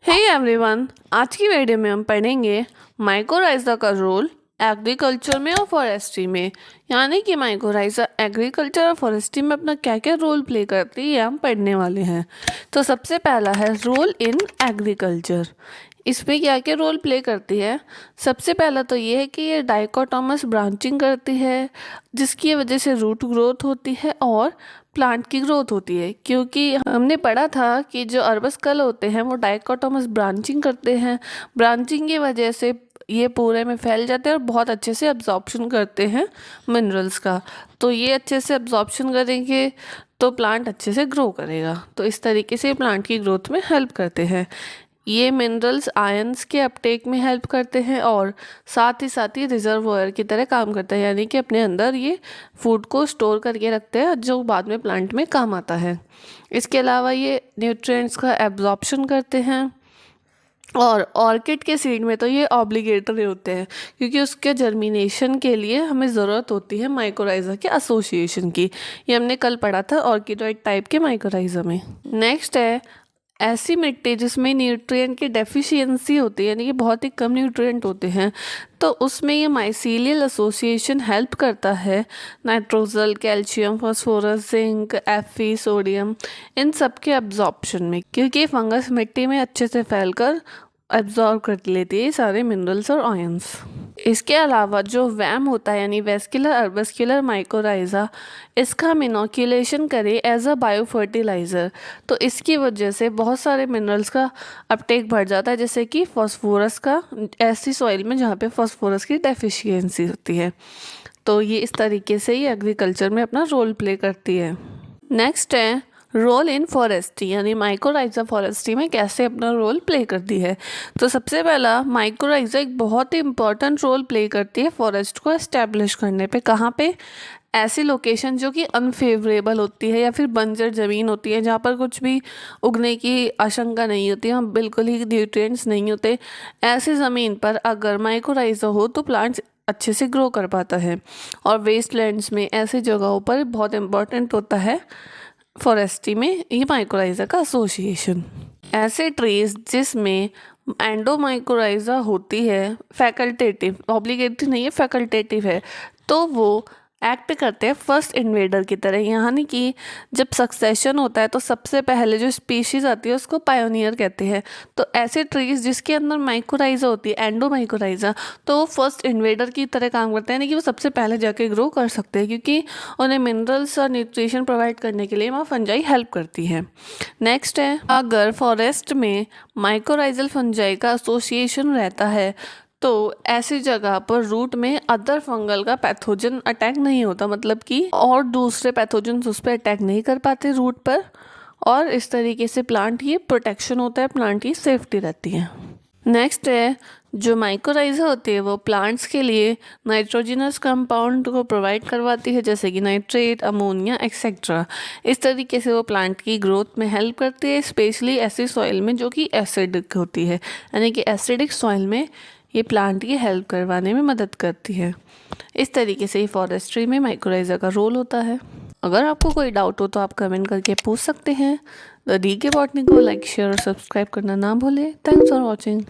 Hey everyone, आज की video में हम पढ़ेंगे माइकोराइजा का रोल एग्रीकल्चर में और फॉरेस्ट्री में। यानी कि माइकोराइजा एग्रीकल्चर और फॉरेस्ट्री में अपना क्या क्या रोल प्ले करती है ये हम पढ़ने वाले हैं। तो सबसे पहला है रोल इन एग्रीकल्चर। इसमें क्या क्या रोल प्ले करती है। सबसे पहला तो ये है कि ये डाइकोटोमस ब्रांचिंग करती है, जिसकी वजह से रूट ग्रोथ होती है और प्लांट की ग्रोथ होती है। क्योंकि हमने पढ़ा था कि जो अर्बस्कल होते हैं वो डाइकोटोमस ब्रांचिंग करते हैं। ब्रांचिंग की वजह से ये पूरे में फैल जाते हैं और बहुत अच्छे से अब्जॉर्प्शन करते हैं मिनरल्स का। तो ये अच्छे से अब्जॉर्प्शन करेंगे तो प्लांट अच्छे से ग्रो करेगा। तो इस तरीके से प्लांट की ग्रोथ में हेल्प करते हैं। ये मिनरल्स आयंस के अपटेक में हेल्प करते हैं और साथ ही रिजर्वोयर की तरह काम करता है। यानी कि अपने अंदर ये फूड को स्टोर करके रखते हैं जो बाद में प्लांट में काम आता है। इसके अलावा ये न्यूट्रिएंट्स का एब्जॉर्प्शन करते हैं। और ऑर्किड के सीड में तो ये ऑब्लिगेटरी होते हैं, क्योंकि उसके जर्मिनेशन के लिए हमें ज़रूरत होती है माइकोराइजा के एसोसिएशन की। ये हमने कल पढ़ा था ऑर्किडोइड टाइप के माइकोराइजा में। नेक्स्ट है ऐसी मिट्टी जिसमें न्यूट्रिएंट की डेफिशिएंसी होती है, यानी कि बहुत ही कम न्यूट्रिएंट होते हैं, तो उसमें ये माइसीलियल एसोसिएशन हेल्प करता है nitrogen, calcium, phosphorus, zinc, Fe, sodium, इन सब के एब्जॉर्प्शन में। क्योंकि फंगस मिट्टी में अच्छे से फैलकर एब्जॉर्ब कर लेती है सारे मिनरल्स और आयंस। इसके अलावा जो वैम होता है यानी वेस्कुलर अर्बस्कुलर माइकोराइजा, इसका हम इनोक्यूलेशन करें एज अ बायो फर्टिलाइज़र, तो इसकी वजह से बहुत सारे मिनरल्स का अपटेक बढ़ जाता है, जैसे कि फॉस्फोरस का ऐसी सॉइल में जहाँ पे फॉस्फोरस की डेफिशिएंसी होती है। तो ये इस तरीके से ही एग्रीकल्चर में अपना रोल प्ले करती है। नेक्स्ट है रोल इन फॉरेस्ट्री, यानी माइकोराइजा फॉरेस्ट्री में कैसे अपना रोल प्ले करती है। तो सबसे पहला माइकोराइजा एक बहुत ही इम्पॉर्टेंट रोल प्ले करती है फॉरेस्ट को एस्टेब्लिश करने पे। कहाँ पे? ऐसी लोकेशन जो कि अनफेवरेबल होती है या फिर बंजर ज़मीन होती है, जहाँ पर कुछ भी उगने की आशंका नहीं होती, वहाँ बिल्कुल ही न्यूट्रिएंट्स नहीं होते। ऐसी ज़मीन पर अगर माइकोराइजा हो तो प्लांट्स अच्छे से ग्रो कर पाता है। और वेस्टलैंड्स में ऐसी जगहों पर बहुत इम्पॉर्टेंट होता है फॉरेस्ट्री में ये माइकोराइजा का एसोसिएशन। ऐसे ट्रीज जिसमें एंडोमाइकोराइजा होती है, फैकल्टेटिव, ऑब्लिगेटरी नहीं है, फैकल्टेटिव है, तो वो एक्ट करते हैं फर्स्ट इन्वेडर की तरह। यानी कि जब सक्सेशन होता है तो सबसे पहले जो स्पीशीज़ आती है उसको पायोनियर कहते हैं। तो ऐसे ट्रीज जिसके अंदर माइकोराइजा होती है, एंडोमाइकोराइजा, तो वो फर्स्ट इन्वेडर की तरह काम करते हैं, यानी कि वो सबसे पहले जाके ग्रो कर सकते हैं, क्योंकि उन्हें मिनरल्स और न्यूट्रिशन प्रोवाइड करने के लिए वहाँ फंजाई हेल्प करती है। नेक्स्ट है अगर फॉरेस्ट में माइकोराइजल फंजाई का एसोसिएशन रहता है तो ऐसी जगह पर रूट में अदर फंगल का पैथोजन अटैक नहीं होता, मतलब कि और दूसरे पैथोजन उस पर अटैक नहीं कर पाते रूट पर, और इस तरीके से प्लांट की प्रोटेक्शन होता है, प्लांट की सेफ्टी रहती है। नेक्स्ट है जो माइकोराइजा होती है वो प्लांट्स के लिए नाइट्रोजिनस कंपाउंड को प्रोवाइड करवाती है, जैसे कि नाइट्रेट, अमोनिया एक्सेट्रा। इस तरीके से वो प्लांट की ग्रोथ में हेल्प करती है, स्पेशली ऐसी सॉइल में जो कि एसिडिक होती है। यानी कि एसिडिक सॉइल में ये प्लांट की हेल्प करवाने में मदद करती है। इस तरीके से ही फॉरेस्ट्री में माइकोराइजा का रोल होता है। अगर आपको कोई डाउट हो तो आप कमेंट करके पूछ सकते हैं। द DK बॉटनी को लाइक, शेयर और सब्सक्राइब करना ना भूलें। Thanks for watching.